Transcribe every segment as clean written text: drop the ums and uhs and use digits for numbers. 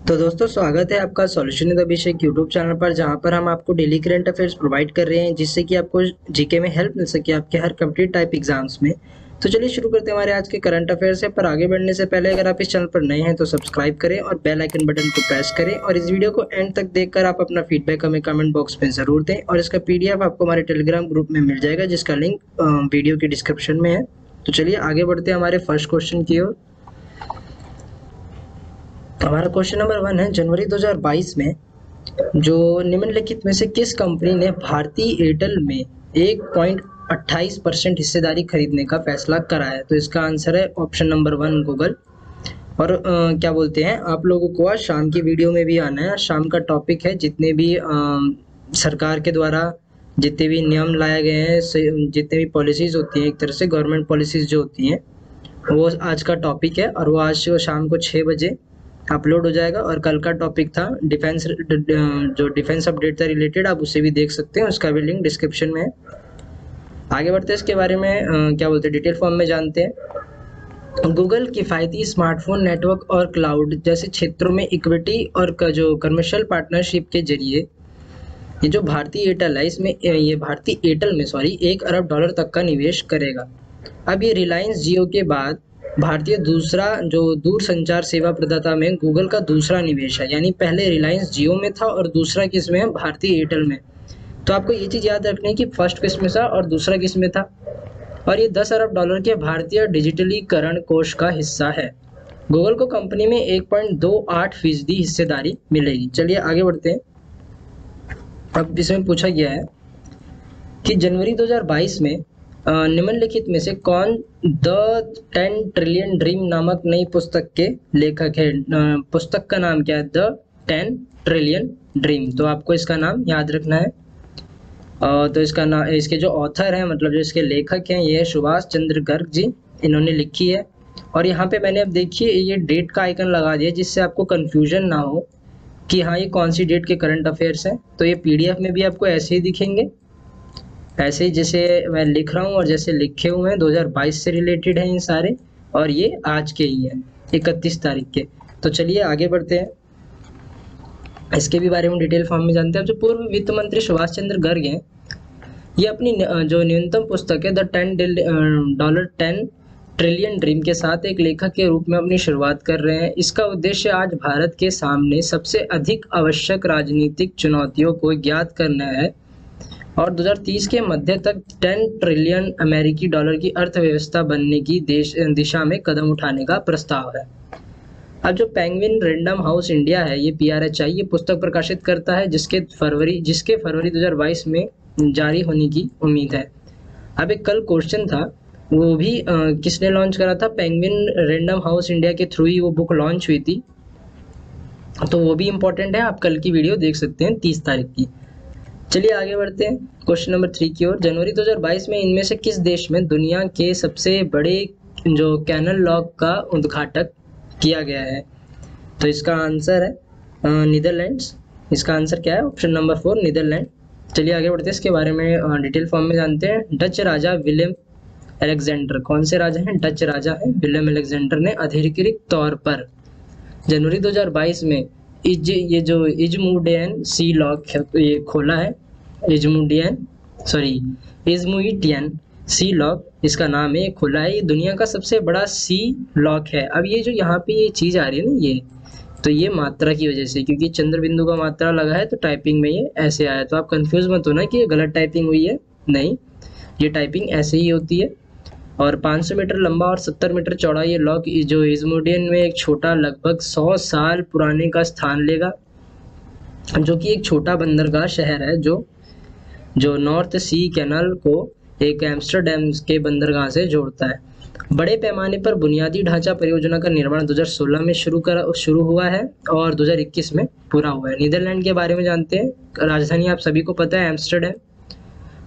तो दोस्तों स्वागत है आपका solution in the Abhishek YouTube channel पर, जहां पर हम आपको डेली करंट अफेयर्स प्रोवाइड कर रहे हैं जिससे कि आपको जीके में हेल्प मिल सके आपके हर कंप्लीट टाइप एग्जाम्स में। तो चलिए शुरू करते हैं हमारे आज के करंट अफेयर्स से। पर आगे बढ़ने से पहले अगर आप इस चैनल पर नए हैं तो सब्सक्राइब करें और बेल आइकन बटन को प्रेस करें, और इस वीडियो को एंड तक देखकर आप अपना फीडबैक हमें कमेंट बॉक्स में जरूर दें। और इसका पीडीएफ आपको हमारे टेलीग्राम ग्रुप में मिल जाएगा जिसका लिंक वीडियो के डिस्क्रिप्शन में है। तो चलिए आगे बढ़ते हैं हमारे फर्स्ट क्वेश्चन की ओर। हमारा क्वेश्चन नंबर 1 है, जनवरी 2022 में जो निम्नलिखित में से किस कंपनी ने भारतीय एयरटेल में 1.28% हिस्सेदारी खरीदने का फैसला करा है? तो इसका आंसर है ऑप्शन नंबर 1 गूगल। और क्या बोलते हैं, आप लोगों को आज शाम की वीडियो में भी आना है। शाम का टॉपिक है जितने भी सरकार के द्वारा जितने भी नियम लाए गए हैं, जितने भी पॉलिसीज होती हैं, एक तरह से गवर्नमेंट पॉलिसीज जो होती हैं, वो आज का टॉपिक है। और वो आज शाम को 6 बजे अपलोड हो जाएगा। और कल का टॉपिक था डिफेंस, जो डिफेंस अपडेट था रिलेटेड, आप उसे भी देख सकते हैं, उसका भी लिंक डिस्क्रिप्शन में है। आगे बढ़ते हैं, इसके बारे में क्या बोलते हैं डिटेल फॉर्म में जानते हैं। गूगल किफ़ायती स्मार्टफोन नेटवर्क और क्लाउड जैसे क्षेत्रों में इक्विटी और जो कमर्शियल पार्टनरशिप के जरिए ये जो भारतीय एयरटेल है, इसमें ये भारतीय एयरटेल में 1 अरब डॉलर तक का निवेश करेगा। अब ये रिलायंस जियो के बाद भारतीय दूसरा जो दूरसंचार सेवा प्रदाता में गूगल का दूसरा निवेश है। यानी पहले रिलायंस जियो में था और दूसरा किस में है? भारतीय एयरटेल में। तो आपको ये चीज याद रखनी है कि फर्स्ट किस में था और दूसरा किस में था। और ये 10 अरब डॉलर के भारतीय डिजिटलीकरण कोष का हिस्सा है। गूगल को कंपनी में 1.28% हिस्सेदारी मिलेगी। चलिए आगे बढ़ते हैं। अब इसमें पूछा गया है कि जनवरी 2022 में निम्नलिखित में से कौन द 10 ट्रिलियन ड्रीम नामक नई पुस्तक के लेखक है? पुस्तक का नाम क्या है? The 10 trillion dream. तो आपको इसका नाम याद रखना है। तो इसका नाम, इसके जो ऑथर हैं, मतलब जो इसके लेखक हैं, ये सुभाष चंद्र गर्ग जी, इन्होंने लिखी है। और यहाँ पे मैंने अब देखिए ये डेट का आइकन लगा दिया जिससे आपको कन्फ्यूजन ना हो कि हाँ ये कौन सी डेट के करंट अफेयर्स हैं। तो ये पीडीएफ में भी आपको ऐसे ही दिखेंगे, ऐसे ही जैसे मैं लिख रहा हूँ और जैसे लिखे हुए हैं। 2022 से रिलेटेड हैं ये सारे, और ये आज के ही हैं, 31 तारीख के। तो चलिए आगे बढ़ते हैं, इसके भी बारे में डिटेल फॉर्म में जानते हैं। जो पूर्व वित्त मंत्री सुभाष चंद्र गर्ग हैं, ये अपनी जो न्यूनतम पुस्तक है द 10 ट्रिलियन ड्रीम के साथ एक लेखक के रूप में अपनी शुरुआत कर रहे हैं। इसका उद्देश्य आज भारत के सामने सबसे अधिक आवश्यक राजनीतिक चुनौतियों को ज्ञात करना है और 2030 के मध्य तक 10 ट्रिलियन अमेरिकी डॉलर की अर्थव्यवस्था बनने की दिशा में कदम उठाने का प्रस्ताव है। अब जो पेंगुइन रैंडम हाउस इंडिया है, ये PRHI, ये पुस्तक प्रकाशित करता है जिसके फरवरी 2022 में जारी होने की उम्मीद है। अब एक कल क्वेश्चन था, वो भी किसने लॉन्च करा था? पेंगुइन रैंडम हाउस इंडिया के थ्रू ही वो बुक लॉन्च हुई थी। तो वो भी इम्पोर्टेंट है, आप कल की वीडियो देख सकते हैं 30 तारीख की। चलिए आगे बढ़ते हैं क्वेश्चन नंबर 3 की ओर। जनवरी 2022 में इनमें से किस देश में दुनिया के सबसे बड़े जो कैनल लॉक का उद्घाटन किया गया है? तो इसका आंसर है नीदरलैंड्स। इसका आंसर क्या है? Option number 4 Netherland. चलिए आगे बढ़ते हैं, इसके बारे में डिटेल फॉर्म में जानते हैं। डच राजा विलियम अलेक्जेंडर, कौन से राजा हैं? डच राजा हैं विलियम अलेक्जेंडर ने अधिकृत तौर पर जनवरी 2022 में ये जो इज़्मुडियन सी लॉक ये खोला है। इज़्मुडियन सी लॉक इसका नाम है, ये खोला है। ये दुनिया का सबसे बड़ा सी लॉक है। अब ये जो यहाँ पे ये चीज़ आ रही है ना, ये तो ये मात्रा की वजह से, क्योंकि चंद्र बिंदु का मात्रा लगा है तो टाइपिंग में ये ऐसे आया। तो आप कंफ्यूज मत होना कि ये गलत टाइपिंग हुई है, नहीं, ये टाइपिंग ऐसे ही होती है। और 500 मीटर लंबा और 70 मीटर चौड़ा ये लॉक जो इज़्मुडियन में एक छोटा लगभग 100 साल पुराने का स्थान लेगा, जो कि एक छोटा बंदरगाह शहर है जो नॉर्थ सी कैनाल को एक एम्स्टर्डम के बंदरगाह से जोड़ता है। बड़े पैमाने पर बुनियादी ढांचा परियोजना का निर्माण 2016 में शुरू हुआ है और 2021 में पूरा हुआ है। नीदरलैंड के बारे में जानते हैं। राजधानी आप सभी को पता है एम्स्टर्डम,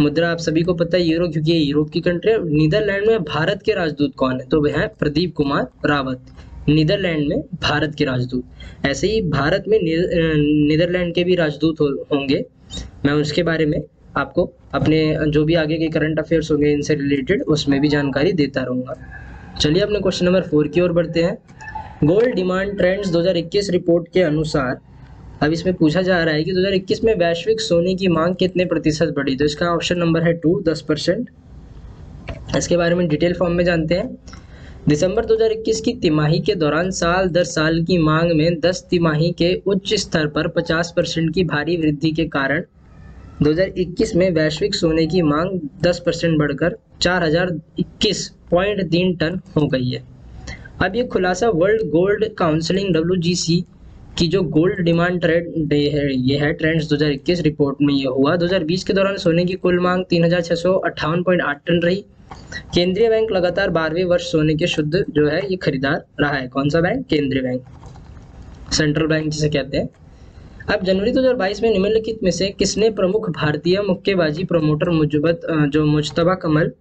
मुद्रा आप सभी को पता है यूरो, क्योंकि ये यूरोप की कंट्री है। नीदरलैंड में भारत के राजदूत कौन है? तो वह है प्रदीप कुमार रावत, नीदरलैंड में भारत के राजदूत। ऐसे ही भारत में नीदरलैंड के भी राजदूत होंगे। मैं उसके बारे में आपको अपने जो भी आगे के करंट अफेयर्स होंगे इनसे रिलेटेड, उसमें भी जानकारी देता रहूँगा। चलिए अपने क्वेश्चन नंबर 4 की ओर बढ़ते हैं। गोल्ड डिमांड ट्रेंड्स 2021 रिपोर्ट के अनुसार अब इसमें पूछा जा रहा है कि 2021 में वैश्विक सोने की मांग कितने प्रतिशत बढ़ी, तो इसका ऑप्शन नंबर है 2, 10%। इसके बारे में डिटेल फॉर्म में जानते हैं। दिसंबर 2021 की तिमाही के दौरान साल दर साल की मांग में 10 तिमाही के उच्च स्तर पर 50% की भारी वृद्धि के कारण 2021 में वैश्विक सोने की मांग 10% बढ़कर 4021.3 टन हो गई है। अब ये खुलासा वर्ल्ड गोल्ड काउंसिलिंग WGC की जो गोल्ड डिमांड ट्रेंड है, ये है ट्रेंड्स 2021 रिपोर्ट में ये हुआ। 2020 के दौरान सोने की कुल मांग 3658.8 टन रही। केंद्रीय बैंक लगातार 12वें वर्ष सोने के शुद्ध जो है ये खरीदार रहा है। कौन सा बैंक? केंद्रीय बैंक, सेंट्रल बैंक जिसे कहते हैं। अब जनवरी 2022 में निम्नलिखित में से किसने प्रमुख भारतीय मुक्केबाजी प्रमोटर मुज्तबा कमल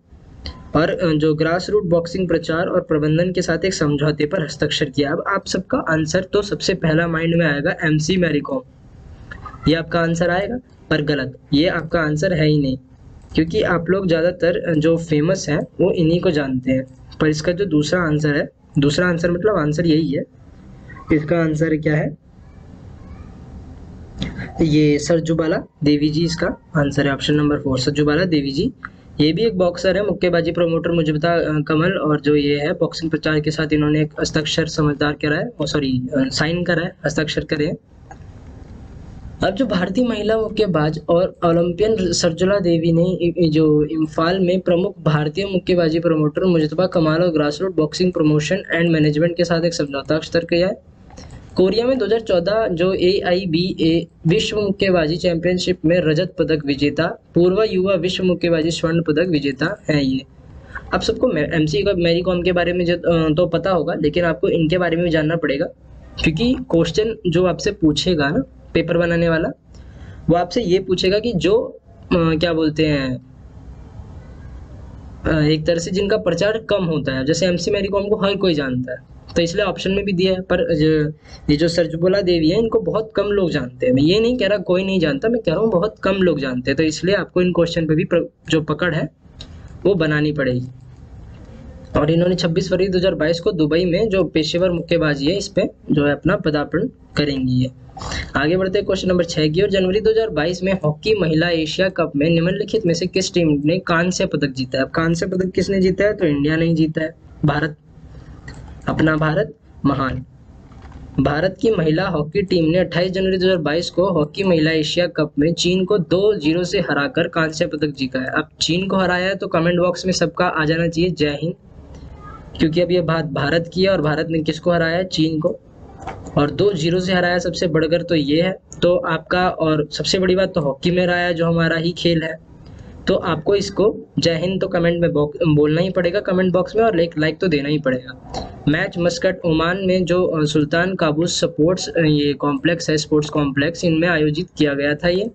और जो ग्रास रूट बॉक्सिंग प्रचार और प्रबंधन के साथ एक समझौते पर हस्ताक्षर किया? अब आप सबका आंसर तो सबसे पहला माइंड में आएगा MC मैरी कॉम, ये आपका आंसर आएगा, पर गलत, ये आपका आंसर है ही नहीं, क्योंकि आप लोग ज़्यादातर जो फेमस हैं वो इन्हीं को जानते हैं। पर इसका जो दूसरा आंसर है, दूसरा आंसर मतलब आंसर यही है, इसका आंसर क्या है? ये सरजुबाला देवी जी इसका आंसर है, ऑप्शन नंबर 4, सरजुबाला देवी जी। ये भी एक बॉक्सर है, मुक्केबाजी प्रमोटर मुज्तबा कमल, और जो ये है बॉक्सिंग प्रचार के साथ इन्होंने एक हस्ताक्षर समझदार करा है, साइन करा है, हस्ताक्षर करे हैं। अब जो भारतीय महिला मुक्केबाज और ओलंपियन सरजुला देवी ने जो इम्फाल में प्रमुख भारतीय मुक्केबाजी प्रमोटर मुज्तबा कमाल और grassroot boxing promotion and management के साथ एक समझौता हस्ताक्षर किया है। कोरिया में 2014 जो AIBA विश्व मुक्केबाजी चैंपियनशिप में रजत पदक विजेता, पूर्व युवा विश्व मुक्केबाजी स्वर्ण पदक विजेता है ये। अब सबको MC का मैरी कॉम के बारे में तो पता होगा, लेकिन आपको इनके बारे में भी जानना पड़ेगा, क्योंकि क्वेश्चन जो आपसे पूछेगा ना पेपर बनाने वाला, वो आपसे ये पूछेगा कि जो क्या बोलते हैं, एक तरह से जिनका प्रचार कम होता है, जैसे MC मैरी कॉम को हर कोई जानता है, तो इसलिए ऑप्शन में भी दिया है। पर ये जो सरजुबाला देवी है, इनको बहुत कम लोग जानते हैं। मैं ये नहीं कह रहा कोई नहीं जानता, मैं कह रहा हूँ बहुत कम लोग जानते हैं, तो इसलिए आपको इन क्वेश्चन पे भी जो पकड़ है वो बनानी पड़ेगी। और इन्होंने 26 फरवरी 2022 को दुबई में जो पेशेवर मुक्केबाजी है इस पे जो है अपना पदार्पण करेंगी ये। आगे बढ़ते हैं क्वेश्चन नंबर 6 की ओर। जनवरी 2022 में हॉकी महिला एशिया कप में निम्नलिखित में से किस टीम ने कांस्य पदक जीता है? अब कांस्य पदक किसने जीता है? तो इंडिया ने जीता है, भारत, अपना भारत महान। भारत की महिला हॉकी टीम ने 28 जनवरी 2022 को हॉकी महिला एशिया कप में चीन को 2-0 से हराकर कांस्य पदक जीता है। अब चीन को हराया है तो कमेंट बॉक्स में सबका आ जाना चाहिए जय हिंद, क्योंकि अब ये बात भारत की है और भारत ने किसको हराया है? चीन को, और 2-0 से हराया। सबसे बढ़कर तो ये है, तो आपका, और सबसे बड़ी बात तो हॉकी में रहा है जो हमारा ही खेल है, तो आपको इसको जय हिंद तो कमेंट में बोलना ही पड़ेगा कमेंट बॉक्स में, और लाइक तो देना ही पड़ेगा। मैच मस्कट ओमान में जो सुल्तान काबूस स्पोर्ट्स ये कॉम्प्लेक्स है, स्पोर्ट्स कॉम्प्लेक्स, इनमें आयोजित किया गया था ये।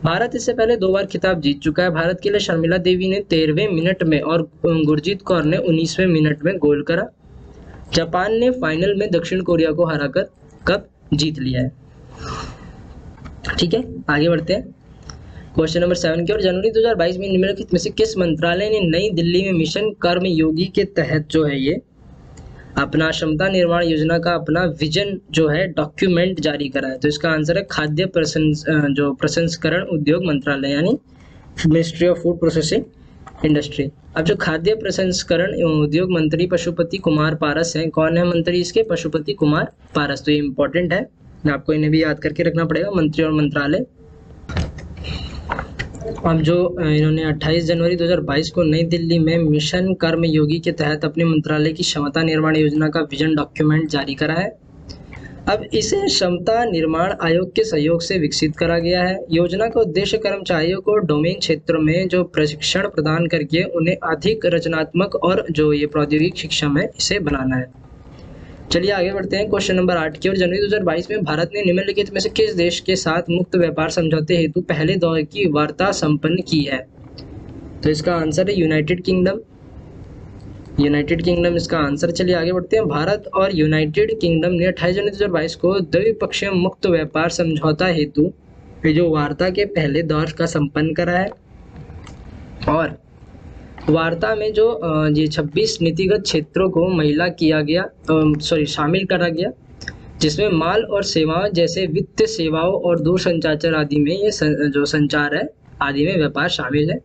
भारत इससे पहले 2 बार खिताब जीत चुका है। भारत के लिए शर्मिला देवी ने 13वें मिनट में और गुरजीत कौर ने 19वें मिनट में गोल करा। जापान ने फाइनल में दक्षिण कोरिया को हराकर कप जीत लिया है। ठीक है, आगे बढ़ते हैं क्वेश्चन नंबर 7 की ओर। जनवरी 2022 में निम्नलिखित में से किस मंत्रालय ने नई दिल्ली में मिशन कर्मयोगी के तहत जो है ये अपना क्षमता निर्माण योजना का अपना विजन जो है डॉक्यूमेंट जारी करा है? तो इसका आंसर है खाद्य प्रसंस्करण उद्योग मंत्रालय, यानी ministry of food processing industry. अब जो खाद्य प्रसंस्करण एवं उद्योग मंत्री पशुपति कुमार पारस हैं, कौन है मंत्री इसके? पशुपति कुमार पारस। तो ये इंपॉर्टेंट है, आपको इन्हें भी याद करके रखना पड़ेगा, मंत्री और मंत्रालय। अब जो इन्होंने 28 जनवरी 2022 को नई दिल्ली में मिशन कर्मयोगी के तहत अपने मंत्रालय की क्षमता निर्माण योजना का विजन डॉक्यूमेंट जारी करा है। अब इसे क्षमता निर्माण आयोग के सहयोग से विकसित करा गया है। योजना का उद्देश्य कर्मचारियों को डोमेन क्षेत्र में जो प्रशिक्षण प्रदान करके उन्हें अधिक रचनात्मक और जो ये प्रौद्योगिक शिक्षा में इसे बनाना है। चलिए आगे बढ़ते हैं क्वेश्चन नंबर 8 की ओर। जनवरी 2022 में भारत ने निम्नलिखित में से किस देश के साथ मुक्त व्यापार समझौते हेतु पहले दौर की वार्ता संपन्न की है? तो इसका आंसर है यूनाइटेड किंगडम। यूनाइटेड किंगडम इसका आंसर। चलिए आगे बढ़ते हैं। भारत और यूनाइटेड किंगडम ने 28 जनवरी 2022 को द्विपक्षीय मुक्त व्यापार समझौता हेतु जो वार्ता के पहले दौर का संपन्न करा है, और वार्ता में जो ये 26 नीतिगत क्षेत्रों को महिला किया गया शामिल करा गया, जिसमें माल और सेवाओं जैसे वित्त सेवाओं और दूरसंचार आदि में ये जो संचार है आदि में व्यापार शामिल है।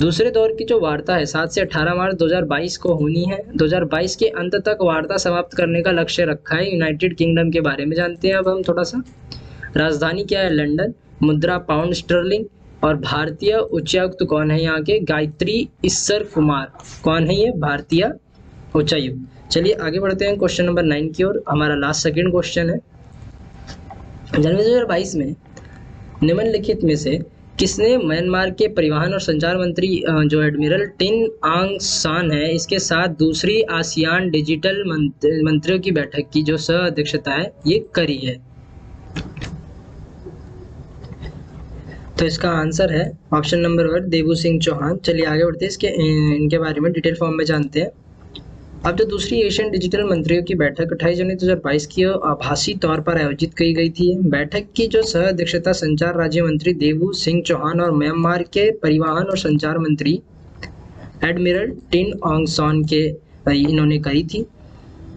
दूसरे दौर की जो वार्ता है 7 से 18 मार्च 2022 को होनी है। 2022 के अंत तक वार्ता समाप्त करने का लक्ष्य रखा है। यूनाइटेड किंगडम के बारे में जानते हैं अब हम थोड़ा सा। राजधानी क्या है? लंदन। मुद्रा पाउंड स्टर्लिंग। और भारतीय उच्चायुक्त कौन है यहाँ के? गायत्री ईश्वर कुमार। कौन है ये? भारतीय उच्चायुक्त। चलिए आगे बढ़ते हैं क्वेश्चन नंबर 9 की ओर। हमारा लास्ट सेकंड क्वेश्चन है, जनवरी 2022 में निम्नलिखित में से किसने म्यांमार के परिवहन और संचार मंत्री जो एडमिरल टिन आंग सान है इसके साथ दूसरी आसियान डिजिटल मंत्रियों की बैठक की जो सह अध्यक्षता है ये करी है? तो इसका आंसर है ऑप्शन नंबर 1 देवू सिंह चौहान। चलिए आगे बढ़ते हैं इनके बारे में डिटेल फॉर्म में जानते हैं। अब जो दूसरी एशियन डिजिटल मंत्रियों की बैठक 28 जनवरी 2022 की आभासी तौर पर आयोजित की गई थी। बैठक की जो सह अध्यक्षता संचार राज्य मंत्री देवू सिंह चौहान और म्यांमार के परिवहन और संचार मंत्री एडमिरल टिन आंग सान के इन्होंने करी थी।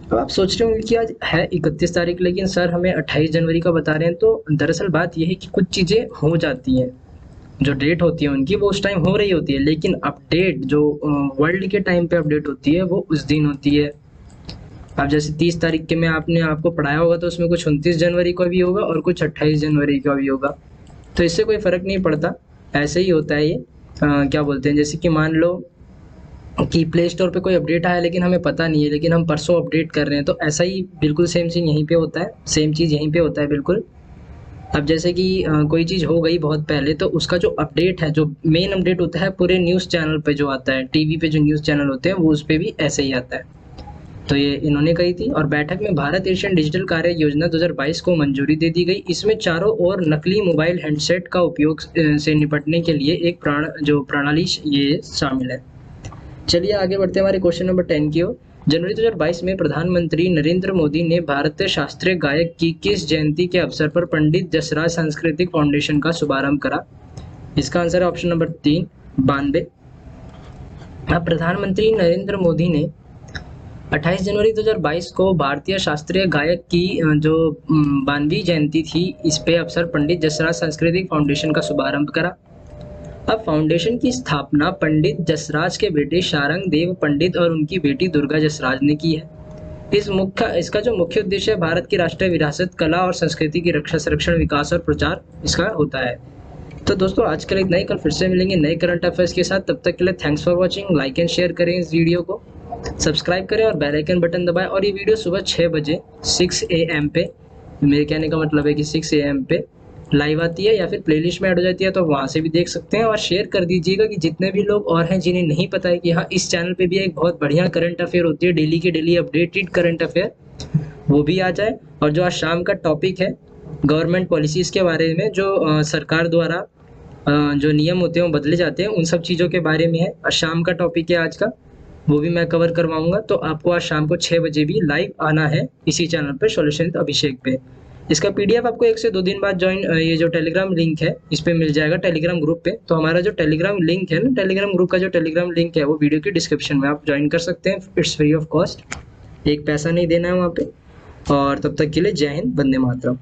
अब आप सोच रहे होंगे कि आज है 31 तारीख, लेकिन सर हमें 28 जनवरी का बता रहे हैं। तो दरअसल बात यह है कि कुछ चीज़ें हो जाती हैं, जो डेट होती है उनकी वो उस टाइम हो रही होती है, लेकिन अपडेट जो वर्ल्ड के टाइम पे अपडेट होती है वो उस दिन होती है। अब जैसे 30 तारीख के में आपने आपको पढ़ाया होगा तो उसमें कुछ 29 जनवरी को भी होगा और कुछ 28 जनवरी का भी होगा, तो इससे कोई फ़र्क नहीं पड़ता, ऐसे ही होता है ये। क्या बोलते हैं, जैसे कि मान लो कि प्ले स्टोर पे कोई अपडेट आया लेकिन हमें पता नहीं है, लेकिन हम परसों अपडेट कर रहे हैं, तो ऐसा ही बिल्कुल सेम सीन यहीं पे होता है, सेम चीज़ यहीं पे होता है बिल्कुल। अब जैसे कि कोई चीज़ हो गई बहुत पहले, तो उसका जो अपडेट है, जो मेन अपडेट होता है पूरे न्यूज़ चैनल पे जो आता है, टीवी पे जो न्यूज़ चैनल होते हैं वो उस पर भी ऐसे ही आता है। तो ये इन्होंने कही थी। और बैठक में भारत एशियन डिजिटल कार्य योजना 2022 को मंजूरी दे दी गई। इसमें चारों ओर नकली मोबाइल हैंडसेट का उपयोग से निपटने के लिए एक प्रणाली ये शामिल है। चलिए आगे बढ़ते हैं हमारे क्वेश्चन नंबर 10 की ओर। जनवरी 2022 में प्रधानमंत्री नरेंद्र मोदी ने भारतीय शास्त्रीय गायक की किस जयंती के अवसर पर पंडित जसराज सांस्कृतिक फाउंडेशन का शुभारंभ करा? इसका आंसर है ऑप्शन नंबर 3 92। अब प्रधानमंत्री नरेंद्र मोदी ने 28 जनवरी 2022 को भारतीय शास्त्रीय गायक की जो 92वीं जयंती थी, इस पे अवसर पंडित जसराज सांस्कृतिक फाउंडेशन का शुभारंभ करा। अब फाउंडेशन की स्थापना पंडित जसराज के बेटे शारंग देव पंडित और उनकी बेटी दुर्गा जसराज ने की है। इसका जो मुख्य उद्देश्य है भारत की राष्ट्रीय विरासत, कला और संस्कृति की रक्षा, संरक्षण, विकास और प्रचार इसका होता है। तो दोस्तों आज के लिए इतना ही, कल फिर से मिलेंगे नए करंट अफेयर्स के साथ। तब तक के लिए thanks for watching. Like and share करें इस वीडियो को, सब्सक्राइब करें और बेल आइकन बटन दबाएं। और ये वीडियो सुबह 6 बजे 6 AM पे, मेरे कहने का मतलब है कि 6 AM पे लाइव आती है या फिर प्लेलिस्ट में ऐड हो जाती है, तो वहाँ से भी देख सकते हैं। और शेयर कर दीजिएगा कि जितने भी लोग और हैं जिन्हें नहीं पता है कि हाँ इस चैनल पे भी एक बहुत बढ़िया करंट अफेयर होती है, डेली के डेली अपडेटेड करंट अफेयर, वो भी आ जाए। और जो आज शाम का टॉपिक है गवर्नमेंट पॉलिसीज़ के बारे में, जो सरकार द्वारा जो नियम होते हैं वो बदले जाते हैं, उन सब चीज़ों के बारे में है। और शाम का टॉपिक है आज का, वो भी मैं कवर करवाऊंगा। तो आपको आज शाम को 6 बजे भी लाइव आना है इसी चैनल पे, सॉल्यूशन अभिषेक पे। इसका PDF आपको 1 से 2 दिन बाद ज्वाइन, ये जो टेलीग्राम लिंक है इस पे मिल जाएगा टेलीग्राम ग्रुप पे। तो हमारा जो टेलीग्राम लिंक है ना, टेलीग्राम ग्रुप का जो टेलीग्राम लिंक है वो वीडियो की डिस्क्रिप्शन में आप ज्वाइन कर सकते हैं। इट्स फ्री ऑफ कॉस्ट, एक पैसा नहीं देना है वहाँ पे। और तब तक के लिए जय हिंद, वंदे मातरम।